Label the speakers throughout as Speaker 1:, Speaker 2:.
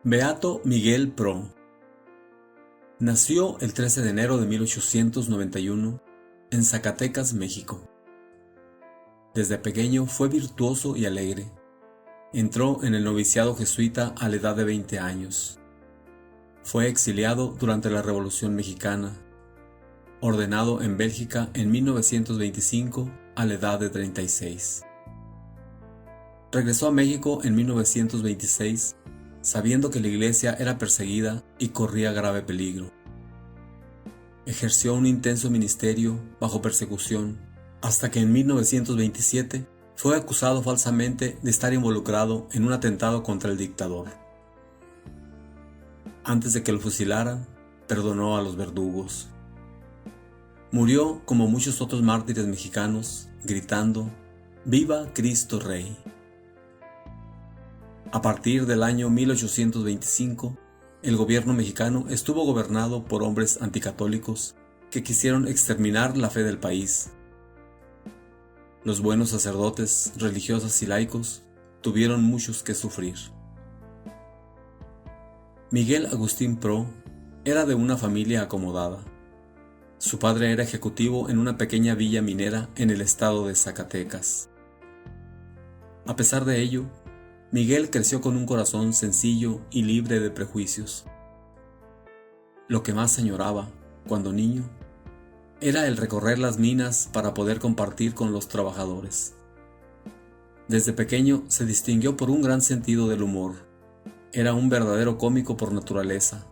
Speaker 1: Beato Miguel Pro. Nació el 13 de enero de 1891 en Zacatecas, México. Desde pequeño fue virtuoso y alegre. Entró en el noviciado jesuita a la edad de 20 años. Fue exiliado durante la Revolución Mexicana, ordenado en Bélgica en 1925 a la edad de 36. Regresó a México en 1926, sabiendo que la iglesia era perseguida y corría grave peligro. Ejerció un intenso ministerio bajo persecución, hasta que en 1927 fue acusado falsamente de estar involucrado en un atentado contra el dictador. Antes de que lo fusilaran, perdonó a los verdugos. Murió como muchos otros mártires mexicanos, gritando: ¡Viva Cristo Rey! A partir del año 1825, el gobierno mexicano estuvo gobernado por hombres anticatólicos que quisieron exterminar la fe del país. Los buenos sacerdotes, religiosos y laicos tuvieron muchos que sufrir. Miguel Agustín Pro era de una familia acomodada. Su padre era ejecutivo en una pequeña villa minera en el estado de Zacatecas. A pesar de ello, Miguel creció con un corazón sencillo y libre de prejuicios. Lo que más añoraba, cuando niño, era el recorrer las minas para poder compartir con los trabajadores. Desde pequeño se distinguió por un gran sentido del humor. Era un verdadero cómico por naturaleza,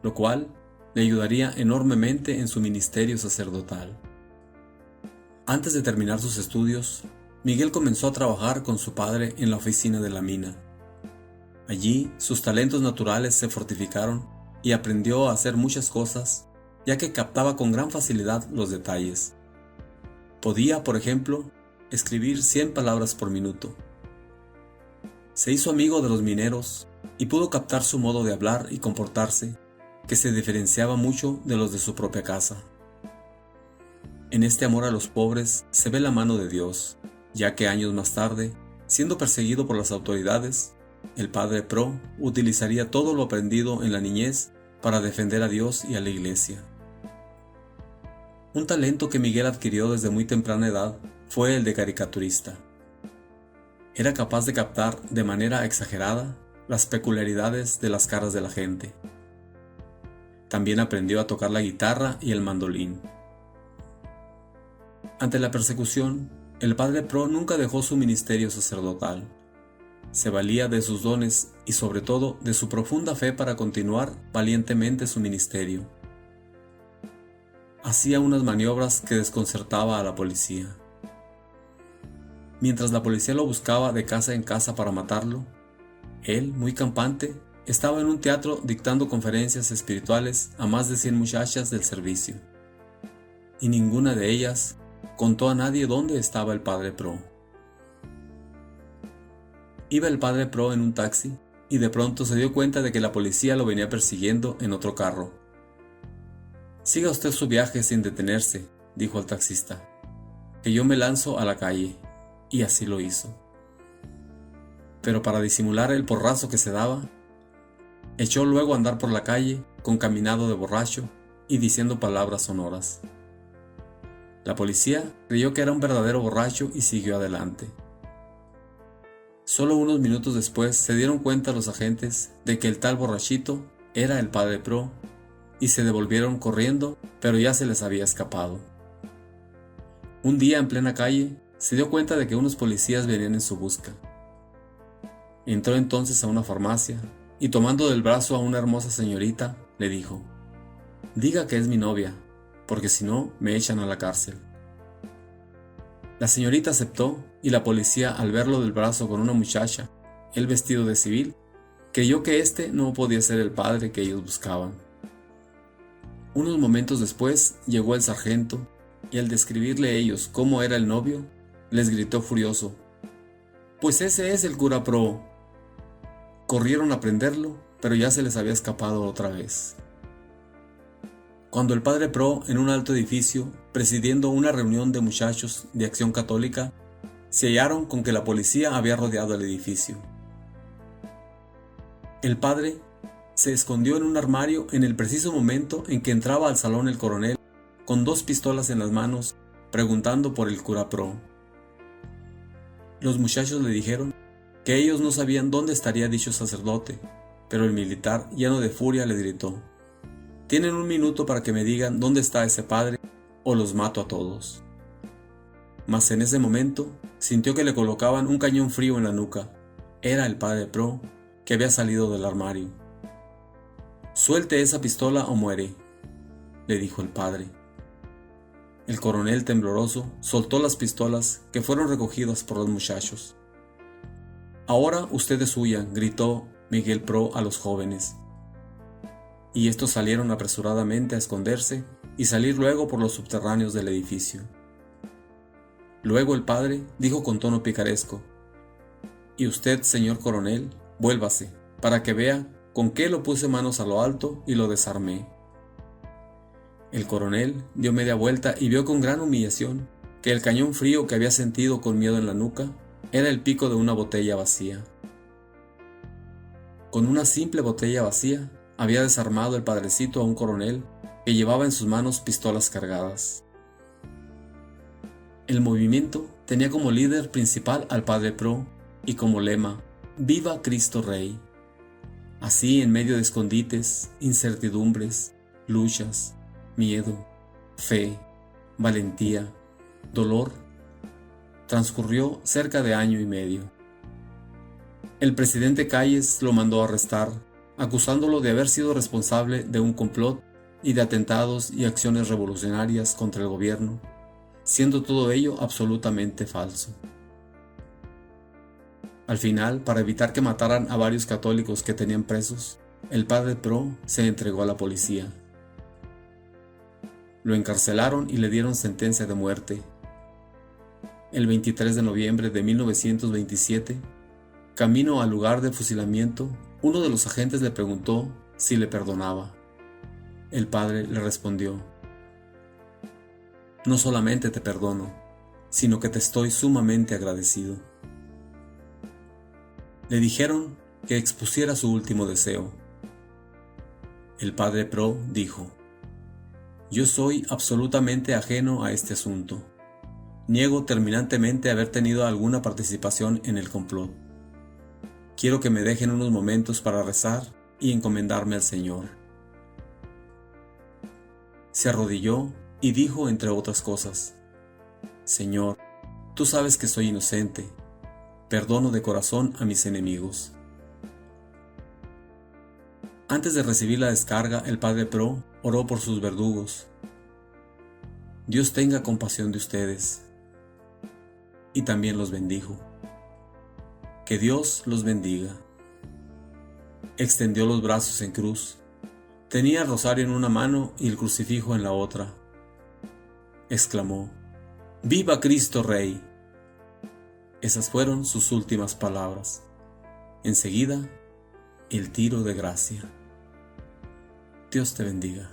Speaker 1: lo cual le ayudaría enormemente en su ministerio sacerdotal. Antes de terminar sus estudios, Miguel comenzó a trabajar con su padre en la oficina de la mina. Allí sus talentos naturales se fortificaron y aprendió a hacer muchas cosas, ya que captaba con gran facilidad los detalles. Podía, por ejemplo, escribir 100 palabras por minuto. Se hizo amigo de los mineros y pudo captar su modo de hablar y comportarse, que se diferenciaba mucho de los de su propia casa. En este amor a los pobres se ve la mano de Dios, ya que años más tarde, siendo perseguido por las autoridades, el padre Pro utilizaría todo lo aprendido en la niñez para defender a Dios y a la iglesia. Un talento que Miguel adquirió desde muy temprana edad fue el de caricaturista. Era capaz de captar de manera exagerada las peculiaridades de las caras de la gente. También aprendió a tocar la guitarra y el mandolín. Ante la persecución, el padre Pro nunca dejó su ministerio sacerdotal. Se valía de sus dones y sobre todo de su profunda fe para continuar valientemente su ministerio. Hacía unas maniobras que desconcertaba a la policía. Mientras la policía lo buscaba de casa en casa para matarlo, él, muy campante, estaba en un teatro dictando conferencias espirituales a más de 100 muchachas del servicio. Y ninguna de ellas contó a nadie dónde estaba el padre Pro. Iba el padre Pro en un taxi y de pronto se dio cuenta de que la policía lo venía persiguiendo en otro carro. «Siga usted su viaje sin detenerse», dijo al taxista, «que yo me lanzo a la calle», y así lo hizo. Pero para disimular el porrazo que se daba, echó luego a andar por la calle con caminado de borracho y diciendo palabras sonoras. La policía creyó que era un verdadero borracho y siguió adelante. Solo unos minutos después se dieron cuenta los agentes de que el tal borrachito era el padre Pro y se devolvieron corriendo, pero ya se les había escapado. Un día en plena calle se dio cuenta de que unos policías venían en su busca. Entró entonces a una farmacia y tomando del brazo a una hermosa señorita le dijo: «Diga que es mi novia, porque si no me echan a la cárcel». La señorita aceptó y la policía, al verlo del brazo con una muchacha, él vestido de civil, creyó que este no podía ser el padre que ellos buscaban. Unos momentos después llegó el sargento y al describirle a ellos cómo era el novio, les gritó furioso: «Pues ese es el cura Pro». Corrieron a prenderlo, pero ya se les había escapado otra vez. Cuando el padre Pro, en un alto edificio, presidiendo una reunión de muchachos de Acción Católica, se hallaron con que la policía había rodeado el edificio. El padre se escondió en un armario en el preciso momento en que entraba al salón el coronel, con 2 pistolas en las manos, preguntando por el cura Pro. Los muchachos le dijeron que ellos no sabían dónde estaría dicho sacerdote, pero el militar, lleno de furia, le gritó: «Tienen 1 minuto para que me digan dónde está ese padre, o los mato a todos». Mas en ese momento sintió que le colocaban un cañón frío en la nuca. Era el padre Pro, que había salido del armario. «Suelte esa pistola o muere», le dijo el padre. El coronel, tembloroso, soltó las pistolas, que fueron recogidas por los muchachos. «Ahora ustedes huyan», gritó Miguel Pro a los jóvenes. Y estos salieron apresuradamente a esconderse y salir luego por los subterráneos del edificio. Luego el padre dijo con tono picaresco: «Y usted, señor coronel, vuélvase, para que vea con qué lo puse manos a lo alto y lo desarmé». El coronel dio media vuelta y vio con gran humillación que el cañón frío que había sentido con miedo en la nuca era el pico de una botella vacía. Con una simple botella vacía había desarmado el padrecito a un coronel que llevaba en sus manos pistolas cargadas. El movimiento tenía como líder principal al padre Pro y como lema: «Viva Cristo Rey». Así, en medio de escondites, incertidumbres, luchas, miedo, fe, valentía, dolor, transcurrió cerca de 1 año y medio. El presidente Calles lo mandó arrestar, acusándolo de haber sido responsable de un complot y de atentados y acciones revolucionarias contra el gobierno, siendo todo ello absolutamente falso. Al final, para evitar que mataran a varios católicos que tenían presos, el padre Pro se entregó a la policía. Lo encarcelaron y le dieron sentencia de muerte. El 23 de noviembre de 1927, camino al lugar del fusilamiento, uno de los agentes le preguntó si le perdonaba. El padre le respondió: «No solamente te perdono, sino que te estoy sumamente agradecido». Le dijeron que expusiera su último deseo. El padre Pro dijo: «Yo soy absolutamente ajeno a este asunto. Niego terminantemente haber tenido alguna participación en el complot. Quiero que me dejen unos momentos para rezar y encomendarme al Señor». Se arrodilló y dijo, entre otras cosas: «Señor, tú sabes que soy inocente. Perdono de corazón a mis enemigos». Antes de recibir la descarga, el padre Pro oró por sus verdugos: «Dios tenga compasión de ustedes». Y también los bendijo. «Que Dios los bendiga». Extendió los brazos en cruz. Tenía el rosario en una mano y el crucifijo en la otra. Exclamó: «¡Viva Cristo Rey!». Esas fueron sus últimas palabras. Enseguida, el tiro de gracia. Dios te bendiga.